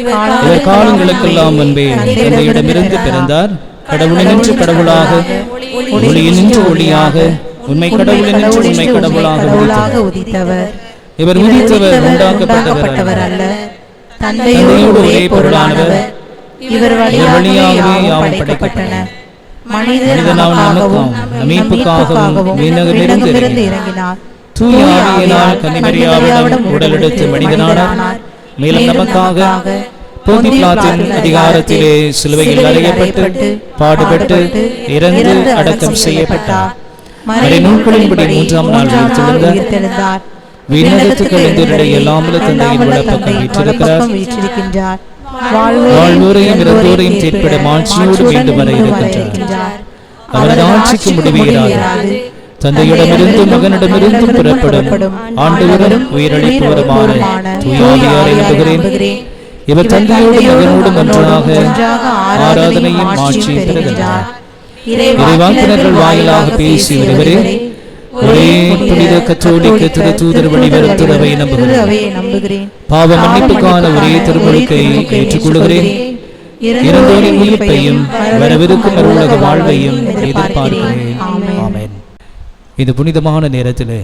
Speaker 2: காலங்களுக்கெல்லாம் முன்பே தந்தையிடமிருந்து பிறந்தார். கடவுளினின்று கடவுளாக, ஒளியினின்று ஒளியாக, உண்மை கடவுளினின்று உண்மை கடவுளாக உதித்தவர். இவர் உதித்தவர் உண்டாக்கப்பட்டவர் அல்ல, தந்தையோடு ஒரே பொருளானவர். இவர் வழியாகவே யாவும் படைக்கப்பட்டன. மனிதனாம் நமக்கும் மீட்புக்காகவும் விண்ணகமிருந்து இறங்கினார். தூய ஆவியினால் கன்னிமரியாவிடம் உடலெடுத்து மனிதனானார். மேலும் நமக்காக போந்திய பிலாத்தின் அதிகாரத்திலே சிலுவையில் அறையப்பட்டு பாடுபட்டு இறந்து அடக்கம் செய்யப்பட்டார். மறைநூல்களின்படி 3ஆம் நாள் உயிர்த்தெழுந்தார். விண்ணகத்துக்கு எழுந்தருடைய எல்லாம் வல்ல தந்தையின் வலப்பக்கம் வீற்றிருக்கின்றார். வாழ்வோரையும் இறந்தோரையும் தீர்ப்பிட ஆட்சியோடு மீண்டும் வர இருக்கின்றார். அவரது ஆட்சிக்கு முடிவீராது. தந்தையிடமிருந்து மகனிடமிருந்து புறப்படும் ஆண்டவரும் உயிரளிப்பவருமான தூய ஆவியாரை நம்புகிறேன். இவர் தந்தையோடு மகனோடும் ஒன்றாக ஆராதனையும் ஆட்சியும் பெறுகின்றார். இறைவாக்கினர்கள் வாயிலாக பேசி வருவரே, ஒரே புனித கத்தோலிக்க திருத்தூதர் வழிவரும் துறவை நம்புகிறேன். பாவ மன்னிப்புக்கான ஒரே திருமுழுக்கை ஏற்றுக்கொள்கிறேன். இறந்தோரின் உயிர்ப்பையும் வரவிருக்கும் உலக வாழ்வையும் எதிர்பார்க்கிறேன். ஆமென். இந்த புனிதமான நேரத்திலே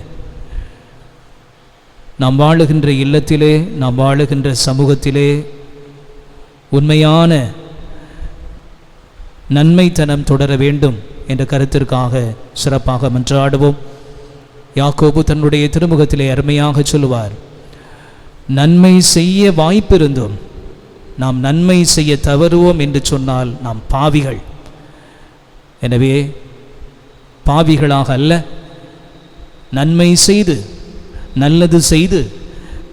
Speaker 2: நாம் வாழுகின்ற இல்லத்திலே, நாம் வாழுகின்ற சமூகத்திலே உண்மையான நன்மைத்தனம் தொடர வேண்டும் என்ற கருத்திற்காக சிறப்பாக மன்றாடுவோம். யாக்கோபு தன்னுடைய திருமுகத்திலே அருமையாக சொல்லுவார், நன்மை செய்ய வாய்ப்பிருந்தும் நாம் நன்மை செய்ய தவறுவோம் என்று சொன்னால் நாம் பாவிகள். எனவே பாவிகளாக அல்ல, நன்மை செய்து நல்லது செய்து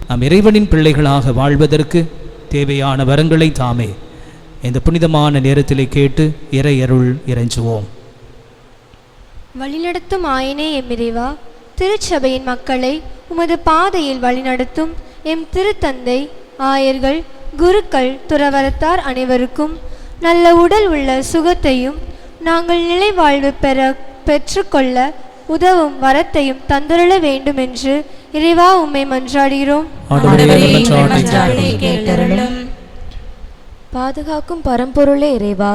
Speaker 2: நாம் இறைவனின் பிள்ளைகளாக வாழ்வதற்கு தேவையான வரங்களை தாமே இந்த புனிதமான நேரத்திலே கேட்டு இறையருள் இறைஞ்சுவோம்.
Speaker 6: வழிநடத்தும் ஆயனே எம் இறைவா, திருச்சபையின் மக்களை உமது பாதையில் வழிநடத்தும் எம் திருத்தந்தை, ஆயர்கள், குருக்கள், துறவரத்தார் அனைவருக்கும் நல்ல உடல் உள்ள சுகத்தையும் நாங்கள் நிலை வாழ்வு பெற்றுக்கொள்ள உதவும் வரத்தையும் தந்துருள வேண்டும் என்று இறைவா உம்மை மன்றாடுகிறோம். பாதுகாக்கும் பரம்பொருளே இறைவா,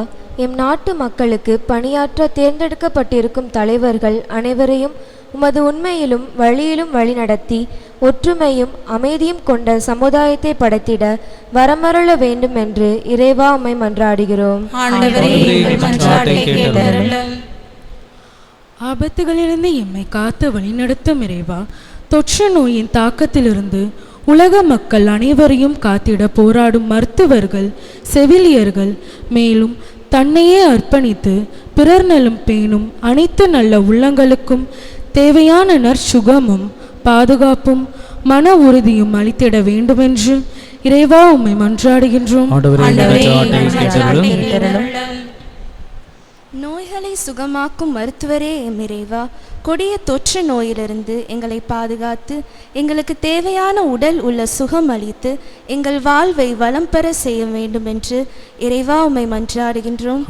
Speaker 6: எம் நாட்டு மக்களுக்கு பணியாற்ற தேர்ந்தெடுக்கப்பட்டிருக்கும் தலைவர்கள் அனைவரையும் உமது உண்மையிலும் வழியிலும் வழிநடத்தி ஒற்றுமையும் அமைதியும் கொண்ட சமுதாயத்தை படைத்திட வரமருள வேண்டும் என்று இறைவா உம்மை மன்றாடுகிறோம்.
Speaker 4: ஆபத்துகளிலிருந்து எம்மை காத்து வழிநடத்தும் இறைவா, தொற்று நோயின் தாக்கத்திலிருந்து உலக மக்கள் அனைவரையும் காத்திட போராடும் மருத்துவர்கள், செவிலியர்கள், மேலும் தன்னையே அர்ப்பணித்து பிறர் நலம் பேணும் அனைத்து நல்ல உள்ளங்களுக்கும் தேவையான நற்சுகமும் பாதுகாப்பும் மன உறுதியும் அளித்திட வேண்டுமென்று இறைவா உம்மை மன்றாடுகின்றோம்.
Speaker 7: நோய்களை சுகமாக்கும் மருத்துவரே எம் இறைவா, கொடிய தொற்று நோயிலிருந்து எங்களை பாதுகாத்து எங்களுக்கு தேவையான உடல் உள்ள சுகம் அளித்து எங்கள் வாழ்வை வளம் பெற செய்ய வேண்டும் என்று இறைவா உம்மை மன்றாடுகின்றோம்.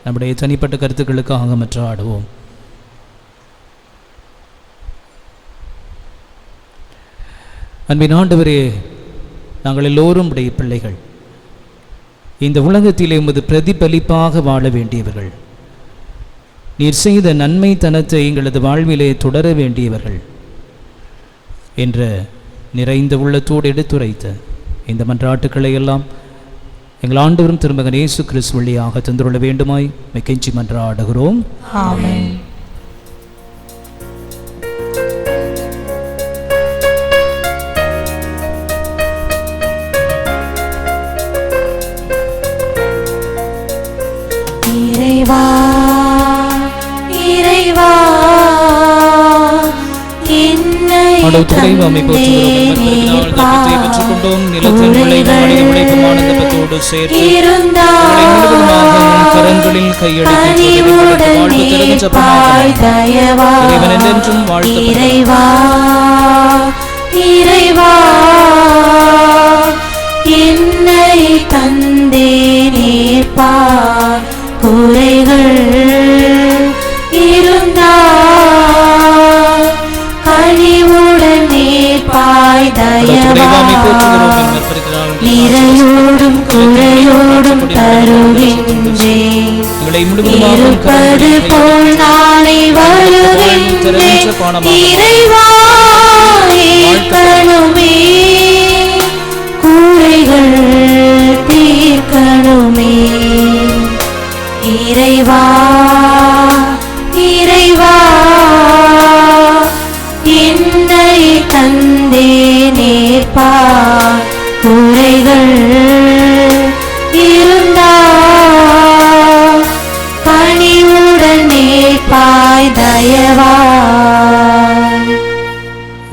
Speaker 2: நம்முடைய தனிப்பட்ட கருத்துக்களுக்காக மன்றாடுவோம். அன்பின் ஆண்டவரே, நாங்கள் எல்லோரும் உடைய பிள்ளைகள், இந்த உலகத்திலே உமது பிரதிபலிப்பாக வாழ வேண்டியவர்கள், நீர் செய்த நன்மைத்தனத்தை எங்களது வாழ்விலே தொடர வேண்டியவர்கள் என்ற நிறைந்த உள்ளத்தோடு எடுத்துரைத்த இந்த மன்றாட்டுக்களை எல்லாம் எங்கள் ஆண்டவரும் திருமகன் இயேசு கிறிஸ்து வழியாக தந்துள்ள வேண்டுமாய் மிக்கெஞ்சி மன்றாடுகிறோம்.
Speaker 5: ஆமென்.
Speaker 1: இறைவா இறைவா
Speaker 2: ஆண்டவருடைய நாமத்தை போற்றுகிறோம். நற்பெருநாள் தப்பத்தை பெற்றுக்கொண்டோம். நிலத்தின் விளைவும் மனித உழைப்பும் ஆனந்தத்தோடு சேர்த்து உங்களை முழுவதுமாக உன் கரங்களில் கையெழுத்து வாழ்வு தரும் ஜெபமாக இறைவன் என்றென்றும் வாழ்த்தப்படுவார்.
Speaker 1: இறைவா இறைவா என்னை தந்தே நீர்ப்பார் குறைகள் இருந்தால் கனிவுடன் நீர்ப்பாய் தயவாய் நிறையோடும் குறையோடும் தருகின்றேன் இருப்பது போல் நாளை வருகின்றேன் இறைவா ஏற்கனுமே குறைகள் தீர்க்கணுமே இறைவா இறைவா என்னை தந்தே நேர்ப்பார் குறைகள் இருந்தால் கனிவுடன் நேர்ப்பாய் தயவாய்.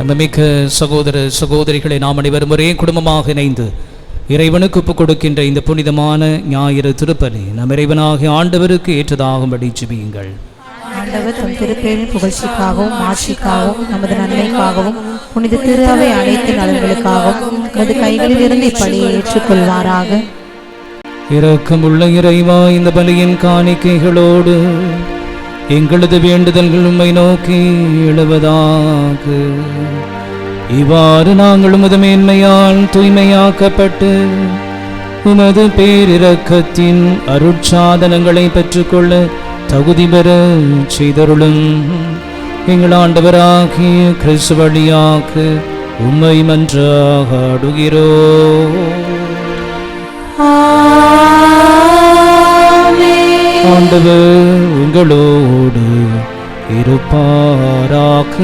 Speaker 2: அன்புமிக்க சகோதர சகோதரிகளை நாம் அனைவரும் ஒரே குடும்பமாக இணைந்து இறைவனுக்கு ஒப்புக் கொடுக்கின்ற இந்த புனிதமான ஞாயிறு திருப்பலி நம் இறைவனாகிய ஆண்டவருக்கு ஏற்றதாகும்படி ஜெபியுங்கள்.
Speaker 5: ஆண்டவர் தம் திருப்பேரின் புகழ்ச்சிக்காகவும் ஆட்சிக்காகவும் நமது நன்மைக்காகவும் புனித திரு அவை அனைத்து நலன்களுக்காகவும் நமது கைகளில் இருந்து இப்பலியை ஏற்றுக்கொள்வாராக.
Speaker 2: இரக்கமுள்ள இறைவா, இந்த பலியின் காணிக்கைகளோடு எங்களது வேண்டுதல்கள் உம்மை நோக்கி எழுவதாக. இவ்வாறு நாங்கள் உமது மேன்மையால் தூய்மையாக்கப்பட்டு உமது பேரிரக்கத்தின் அருட்சாதனங்களை பெற்றுக்கொள்ள தகுதி பெற செய்தருளும். எங்கள் ஆண்டவராகிய கிறிஸ்து வழியாக உம்மை மன்றாடுகிறோம். ஆண்டவர் உங்களோடு இருப்பாராக.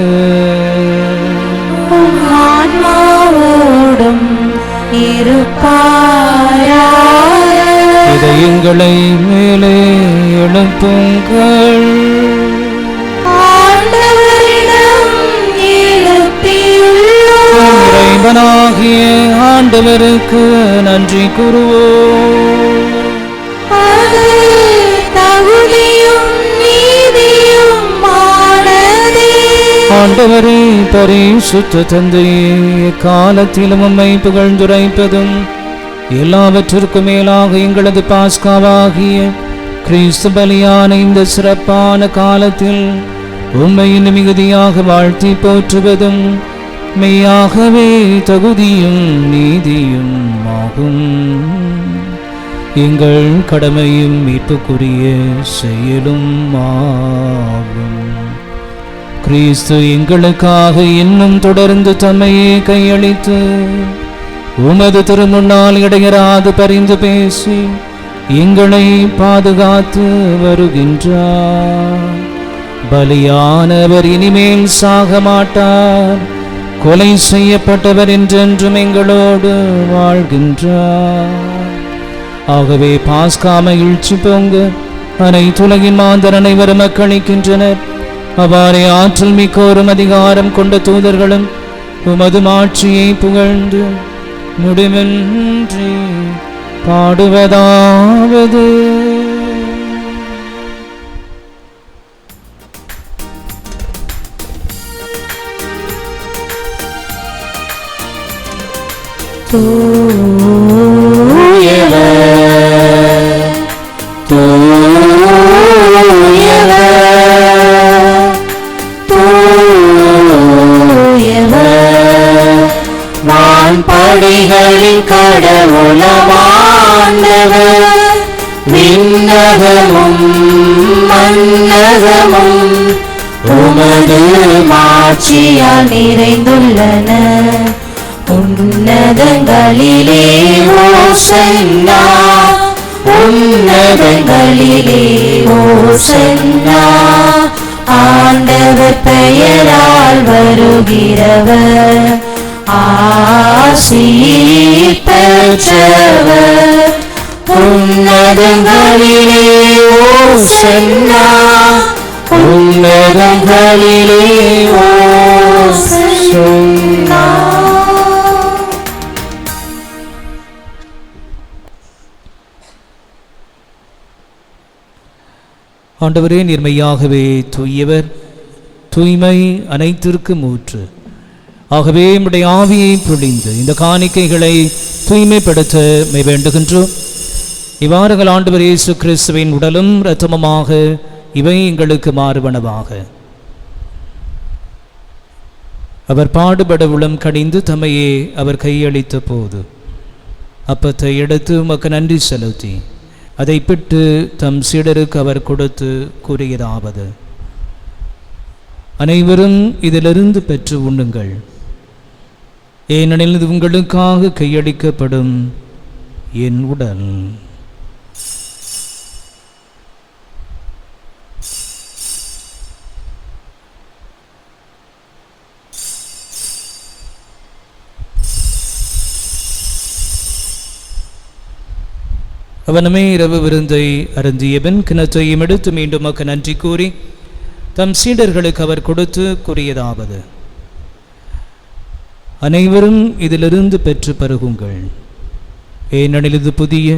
Speaker 1: ஆன்மாவோடும் இருப்பாராக.
Speaker 2: இதயங்களை மேலே எழுப்புங்கள்.
Speaker 1: ஆண்டவரிடம் எழுப்பியுள்ளோம்.
Speaker 2: இறைவனாகிய ஆண்டவருக்கு நன்றி கூறுவோம்.
Speaker 1: அது தகுதியும் நீதியுமானதே.
Speaker 2: ஆண்டவரே, பரிசுத்த தந்தையே, காலத்திலும் உம்மை புகழ்ந்துரைப்பதும் எல்லாவற்றிற்கும் மேலாக எங்களது பாஸ்காவாகிய கிறிஸ்து பலியான இந்த சிறப்பான காலத்தில் உம்மை இன்னும் மிகுதியாக வாழ்த்தி போற்றுவதும் மெய்யாகவே தகுதியும் நீதியும் ஆகும். எங்கள் கடமையும் மீட்புக்குரிய செயலும் ஆகும். கிறிஸ்து எங்களுக்காக இன்னும் தொடர்ந்து தம்மையே கையளித்து உமது திருமுன்னால் இடையராது பரிந்து பேசி எங்களை பாதுகாத்து வருகின்றார். பலியானவர் இனிமேல் சாக மாட்டார். கொலை செய்யப்பட்டவர் என்றென்றும் எங்களோடு வாழ்கின்றார். ஆகவே பாஸ்கா மகிழ்ச்சி பொங்க அனைத்துலகின் மாந்தர் அனைவரும் மக்களிக்கின்றனர். அவ்வாறே ஆற்றல் மிக்கோரும் அதிகாரம் கொண்ட தூதர்களும் உமது மாட்சியை புகழ்ந்து முடிவின்றி பாடுவதாவது.
Speaker 1: வான்படிகளின் கடவுளமாண்டவர் விண்ணகமும் மன்னகமும் உமது மாட்சியால் நிறைந்துள்ளன. உன்னதங்களிலே ஓசன்னா, உன்னதங்களிலே ஓசன்னா. ஆண்டவர் பெயரால் வருகிறவர் ஆசி பெற்றவர். உன்னதங்களிலே ஓசன்னா, உன்னதங்களிலே ஓசன்னா.
Speaker 2: ஆண்டவரே, நீர்மையாகவே தூயவர், தூய்மை அனைத்திற்கும் ஊற்று. ஆகவே உம்முடைய ஆவியை பொழிந்து இந்த காணிக்கைகளை தூய்மைப்படுத்த வேண்டுகின்றோம். இவ்வாறுகள் ஆண்டவர் இயேசு கிறிஸ்துவின் உடலும் இரத்தமுமாக இவை எங்களுக்கு மாறுவனவாக. அவர் பாடுபட உளம் கடிந்து தம்மையே அவர் கையளித்த போது அப்பத்தை எடுத்து உமக்கு நன்றி செலுத்தி அதை பிட்டு தம் சீடருக்கு அவர் கொடுத்து கூறியதாவது: அனைவரும் இதிலிருந்து பெற்று உண்ணுங்கள், ஏனெனில் இது உங்களுக்காக கையளிக்கப்படும் என் உடல். அவனமே இரவு விருந்தை அருந்தியவன் கிணற்றையும் எடுத்து மீண்டும் மக்க நன்றி கூறி தம் சீடர்களுக்கு அவர் கொடுத்து கூறியதாவது: அனைவரும் இதிலிருந்து பெற்று பருகுங்கள், ஏனெனில் இது புதிய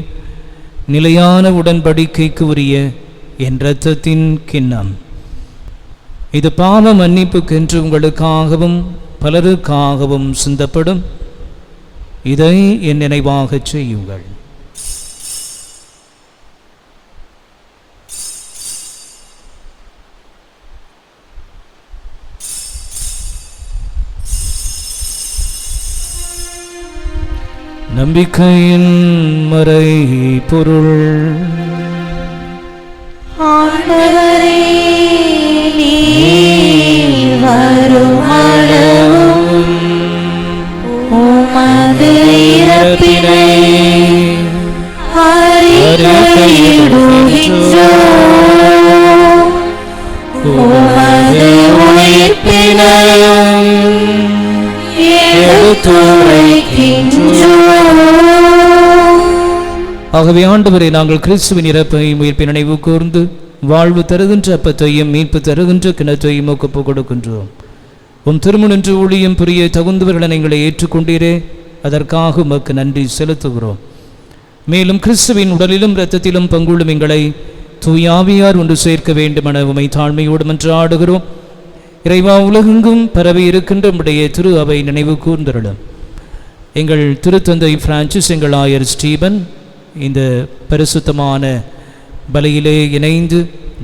Speaker 2: நிலையான உடன்படிக்கைக்கு உரிய என் இரத்தத்தின் கிண்ணம். இது பாவ மன்னிப்புக்கென்று உங்களுக்காகவும் பலருக்காகவும் சிந்தப்படும். இதை என் நினைவாகச் செய்யுங்கள். நம்பிக்கையின் மறை பொருள்.
Speaker 1: ஆண்டவரே, நீர் வருமளவும் உமது இறப்பினை அறிக்கையிடுகின்றோம், உமது உயிர்ப்பினையும் எடுத்துரைக்கின்றோம்.
Speaker 2: ஆகவே ஆண்டவரே, நாங்கள் கிறிஸ்துவின் இறப்பையும் உயிர்ப்பை நினைவு கூர்ந்து வாழ்வு தருகின்ற அப்பத்தையும் மீட்பு தருகின்ற கிணற்றையும் ஒப்பு கொடுக்கின்றோம். உம் திருமணன்று ஊழியம் புரிய தகுந்தவர்களை நீங்களை ஏற்றுக்கொண்டீரே, அதற்காக உமக்கு நன்றி செலுத்துகிறோம். மேலும் கிறிஸ்துவின் உடலிலும் இரத்தத்திலும் பங்குள்ளும் எங்களை தூயாவியார் ஒன்று சேர்க்க வேண்டுமென உமை தாழ்மையோடு மன்றாடுகிறோம். இறைவா, உலகெங்கும் பரவி இருக்கின்ற நம்முடைய திரு அவை நினைவு கூர்ந்தருளும். எங்கள் திருத்தந்தை பிரான்சிஸ், எங்கள் ஆயர் ஸ்டீபன் இந்த பரிசுத்தமான பலியிலே இணைந்து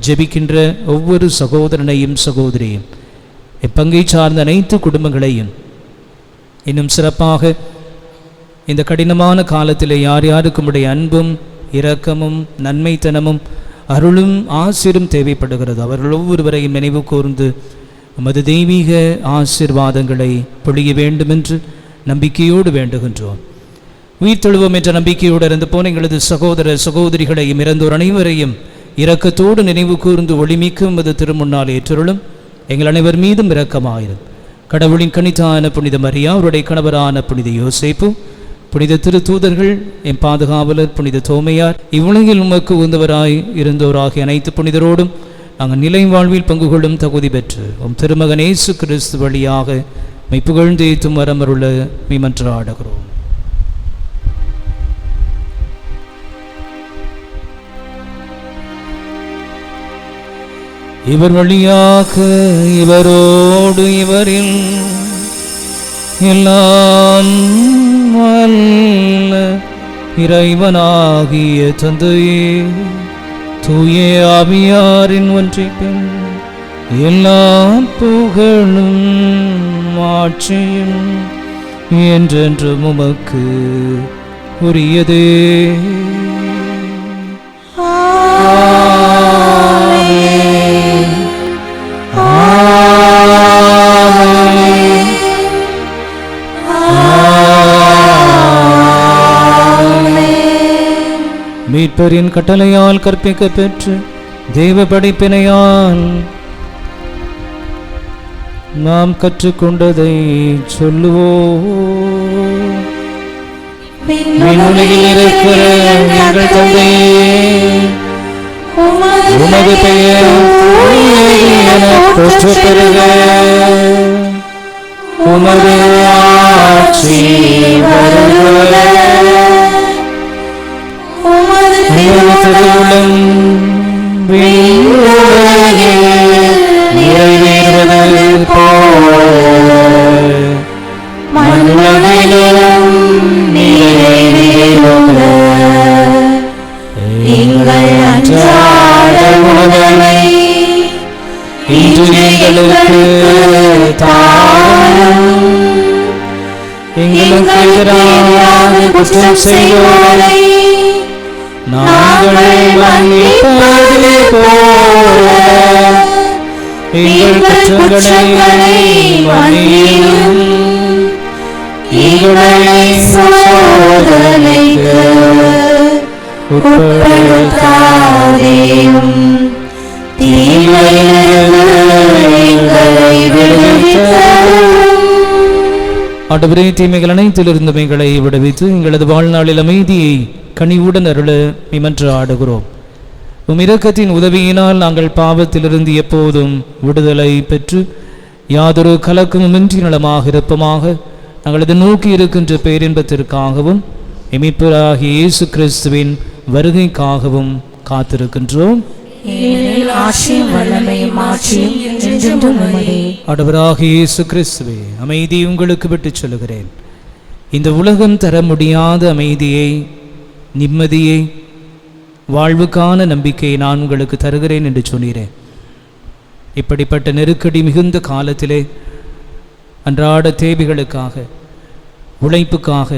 Speaker 2: ஜெபிக்கின்ற ஒவ்வொரு சகோதரனையும் சகோதரியும், இப்பங்கை சார்ந்த அனைத்து குடும்பங்களையும், இன்னும் சிறப்பாக இந்த கடினமான காலத்திலே யார் யாருக்கும் உடைய அன்பும் இரக்கமும் நன்மைத்தனமும் அருளும் ஆசிரும் தேவைப்படுகிறது, அவர்கள் ஒவ்வொருவரையும் நினைவு கூர்ந்து உமது தெய்வீக ஆசீர்வாதங்களை பொழிய வேண்டுமென்று நம்பிக்கையோடு வேண்டுகின்றோம். உயிர் தொழுவோம் என்ற நம்பிக்கையோடு இருந்து போன எங்களது சகோதர சகோதரிகளையும் இறந்தோர் அனைவரையும் இரக்கத்தோடு நினைவு கூர்ந்து ஒளிமிக்கும் அது திருமுன்னால் ஏற்றருளும். எங்கள் அனைவர் மீதும் இரக்கமாயிரும். கடவுளின் கனித்தான புனித மரியா, அவருடைய கணவரான புனித யோசேப்பு, புனித திருத்தூதர்கள், என் பாதுகாவலர் புனித தோமையார், இவ்வுலகில் உமக்கு உந்தவராய் இருந்தோராகிய அனைத்து புனிதரோடும் நாங்கள் நிலை வாழ்வில் பங்கு கொள்ளும் தகுதி பெற்று உம் திருமகன் இயேசு கிறிஸ்து வழியாக மெய்ப்புகழ்ந்து ஏத்தும் வரமருள மீமன்றாடுகிறோம். இவர் வழியாக இவரோடு இவரில் எல்லாம் வல்ல இறைவனாகிய தந்தையே, தூய ஆவியாரின் ஒன்றிப்பின் எல்லா புகழும் ஆட்சியும் என்றென்றும் உமக்கு உரியதே. ஆமென். மீட்பரின் கட்டளையால் கற்பிக்க பெற்று தேவ படிப்பினையால் நாம் கற்றுக்கொண்டதை சொல்லுவோம். விண்ணுலகில் இருக்கிற எங்கள் தந்தையே, உமது பெயர் போற்றப் பெறுக. உமது ஆட்சி வருக. உமது திருவுளம் விண்ணுலகில் நிறைவேறுவது போல மண்ணுலகிலும் நிறைவேறுக. எங்கள் அன்றாட உணவை இன்று எங்களுக்கு தாரும். எங்களுக்கு எதிராக குற்றம் செய்வோரை நாங்கள் மன்னிப்பது போல எங்கள் குற்றங்களை மன்னியும். எங்களை சோதனைக்கு உட்படுத்தாதேயும், தீமையிலிருந்து எங்களை விடுவித்தருளும். ஆண்டவரே, தீமைகள் அனைத்திலிருந்து எங்களை விடுவித்து எங்களது வாழ்நாளில் அமைதியை கனிவுடன் அருள மிமன்று ஆடுகிறோம். உம் இரக்கத்தின் உதவியினால் நாங்கள் பாவத்திலிருந்து எப்போதும் விடுதலை பெற்று யாதொரு கலக்கமுமின்றி நலமாக இருப்பமாக நாங்கள் நோக்கி இருக்கின்ற பேரின்பத்திற்காகவும் மீட்பராகிய இயேசு கிறிஸ்துவின் வருகைக்காகவும் காத்திருக்கின்றோம். ஆண்டவராகிய இயேசு கிறிஸ்துவே, அமைதி உங்களுக்கு விட்டுச் சொல்லுகிறேன். இந்த உலகம் தர முடியாத அமைதியை, நிம்மதியை, வாழ்வுக்கான நம்பிக்கையை நான் உங்களுக்கு தருகிறேன் என்று சொன்னீரேன். இப்படிப்பட்ட நெருக்கடி மிகுந்த காலத்திலே அன்றாட தேவைகளுக்காக, உழைப்புக்காக,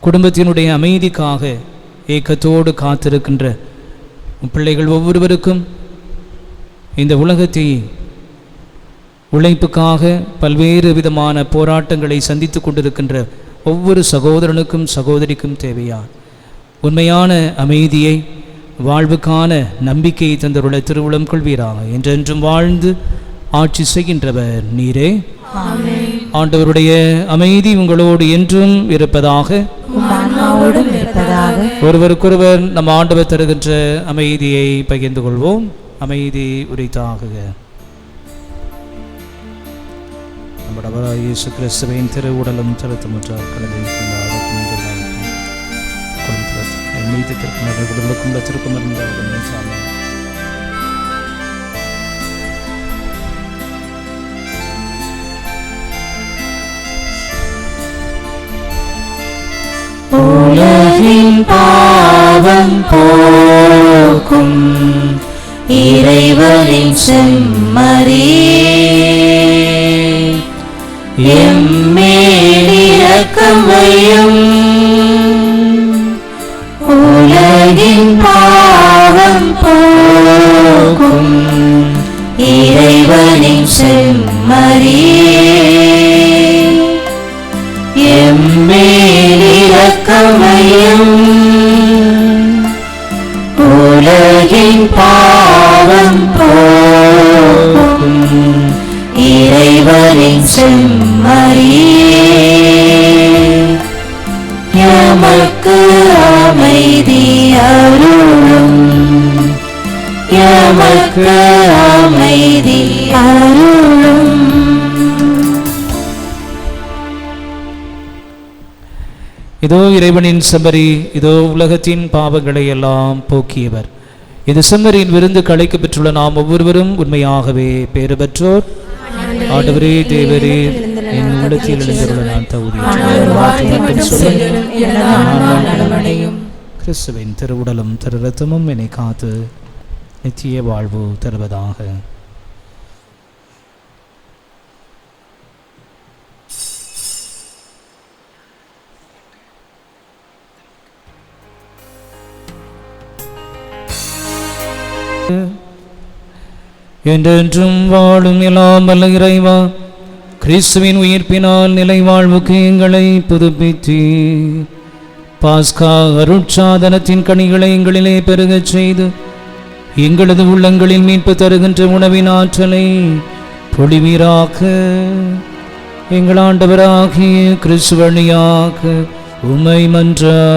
Speaker 2: குடும்பத்தினுடைய அமைதிக்காக ஏக்கத்தோடு காத்திருக்கின்ற பிள்ளைகள் ஒவ்வொருவருக்கும் இந்த உலகத்தை உழைப்புக்காக பல்வேறு விதமான போராட்டங்களை சந்தித்து கொண்டிருக்கின்ற ஒவ்வொரு சகோதரனுக்கும் சகோதரிக்கும் தேவையான உண்மையான அமைதியை, வாழ்வுக்கான நம்பிக்கையை தந்தருள திருவுளம் கொள்வீராக. என்றென்றும் வாழ்ந்து ஆட்சி செய்கின்றவர் நீரே. ஆண்டவருடைய அமைதி உங்களோடு என்றும் இருப்பதாக. ஒருவருக்கொருவர் நம் ஆண்டவர் தருகின்ற அமைதியை பகிர்ந்து கொள்வோம். அமைதி உரித்தாகுக. நம்முடைய இயேசு கிறிஸ்துவின் திருவுடலும் திருத்தமுற்றார் கலந்து நீதித்திற்கும் திருக்கும் சாமி.
Speaker 1: உலகின் பாவம் போக்கும் இறைவனின் செம்மறியே, எம்மேல் இரக்கம் வையும். உலகின் பாவம் போக்கும் இறைவனின் செம்மறியே, எம்மேல் இரக்கம் வையும். உலகின் பாவம் போக்கும் இறைவனின் செம்மறியே, எமக்கு அமைதி அருளும். எமக்கு அமைதி அருளும்.
Speaker 2: இதோ இறைவனின் செம்மறி, இதோ உலகத்தின் பாவங்களை எல்லாம் போக்கியவர். இந்த செம்மறியின் விருந்து களைக்கு பெற்றுள்ள நாம் ஒவ்வொருவரும் உண்மையாகவே பேறு பெற்றோர். ஆண்டவரே, தேவரே, என் உள்ளத்தில் எழுந்தருள நான் தகுதியற்றவன். கிறிஸ்துவின் திருவுடலும் திரு இரத்தமும் என்னை காத்து நித்திய வாழ்வு தருவதாக. என்றென்றும் வாழும் எல்லாம் வல்ல இறைவா, கிறிஸ்துவின் உயிர்ப்பினால் நிலை வாழ்வுக்கு எங்களை புதுப்பித்தீர். பாஸ்கா அருட்சாதனத்தின் கனிகளை எங்களிலே பெருகச் செய்து எங்களது உள்ளங்களில் மீட்பு தருகின்ற உணவின் ஆற்றலை பொழிவீராக. எங்கள் ஆண்டவராகிய கிறிஸ்து வழியாக உம்மை மன்றாடுகிறோம்.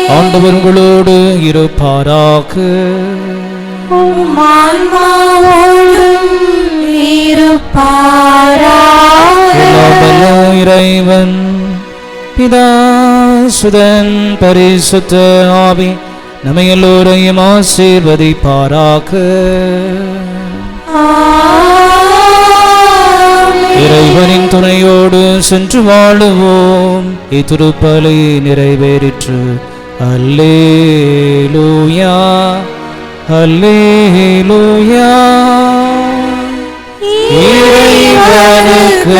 Speaker 2: ஆண்டவர் உங்களோடு இருப்பாராக. இறைவன் பிதா சுதன் பரிசுத்த ஆவி நம்மை எல்லோரையும் ஆசீர்வதிப்பாராக. இறைவனின் துணையோடு சென்று வாழுவோம். இத்திருப்பலி நிறைவேறிற்று. அல்லேலூயா அல்லேலூயா. இறைவனுக்கு